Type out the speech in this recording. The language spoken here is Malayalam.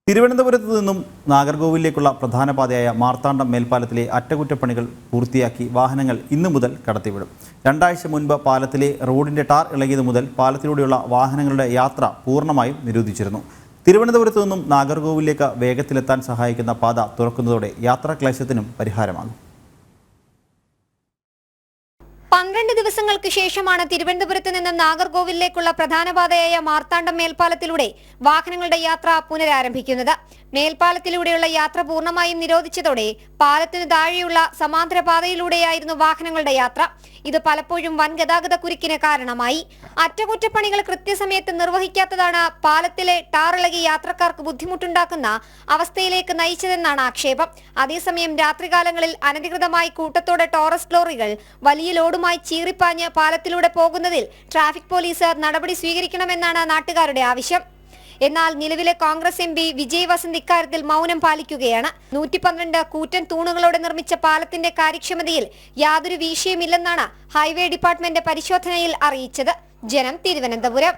തിരുവനന്തപുരത്ത് നിന്നും നാഗർകോവിലേക്കുള്ള പ്രധാന പാതയായ മാർത്താണ്ഡം മേൽപ്പാലത്തിലെ അറ്റകുറ്റപ്പണികൾ പൂർത്തിയാക്കി വാഹനങ്ങൾ ഇന്നു മുതൽ കടത്തിവിടും. 2 ആഴ്ച മുൻപ് പാലത്തിലെ റോഡിന്റെ ടാർ ഇളകിയത് മുതൽ പാലത്തിലൂടെയുള്ള വാഹനങ്ങളുടെ യാത്ര പൂർണ്ണമായും നിരോധിച്ചിരുന്നു. തിരുവനന്തപുരത്ത് നിന്നും നാഗർകോവിലേക്ക് വേഗത്തിലെത്താൻ സഹായിക്കുന്ന പാത തുറക്കുന്നതോടെ യാത്രാക്ലേശത്തിനും പരിഹാരമാകും. 12 ദിവസങ്ങൾക്ക് ശേഷമാണ് തിരുവനന്തപുരത്ത് നിന്നും നാഗർകോവിലേക്കുള്ള പ്രധാന പാതയായ മാർത്താണ്ഡം മേൽപ്പാലത്തിലൂടെ വാഹനങ്ങളുടെ യാത്ര പുനരാരംഭിക്കുന്നത്. മേൽപ്പാലത്തിലൂടെയുള്ള യാത്ര പൂർണ്ണമായും നിരോധിച്ചതോടെ പാലത്തിനു താഴെയുള്ള സമാന്തര പാതയിലൂടെയായിരുന്നു വാഹനങ്ങളുടെ യാത്ര. ഇത് പലപ്പോഴും വൻ ഗതാഗത കുരുക്കിന് കാരണമായി. അറ്റകുറ്റപ്പണികൾ കൃത്യസമയത്ത് നിർവഹിക്കാത്തതാണ് പാലത്തിലെ ടാറിളകി യാത്രക്കാർക്ക് ബുദ്ധിമുട്ടുണ്ടാക്കുന്ന അവസ്ഥയിലേക്ക് നയിച്ചതെന്നാണ് ആക്ഷേപം. അതേസമയം രാത്രികാലങ്ങളിൽ അനധികൃതമായി കൂട്ടത്തോടെ ടോറസ് ലോറികൾ വലിയ ലോഡുമായി ചീറിപ്പാഞ്ഞ് പാലത്തിലൂടെ പോകുന്നതിൽ ട്രാഫിക് പോലീസ് നടപടി സ്വീകരിക്കണമെന്നാണ് നാട്ടുകാരുടെ ആവശ്യം. എന്നാൽ നിലവിലെ കോൺഗ്രസ് എം പി വിജയ് വസന്ത് ഇക്കാര്യത്തിൽ മൗനം പാലിക്കുകയാണ്. 112 കൂറ്റൻ തൂണുകളോടെ നിർമ്മിച്ച പാലത്തിന്റെ കാര്യക്ഷമതയിൽ യാതൊരു വീഴ്ചയുമില്ലെന്നാണ് ഹൈവേ ഡിപ്പാർട്ട്മെന്റ് പരിശോധനയിൽ അറിയിച്ചത്. ജനം, തിരുവനന്തപുരം.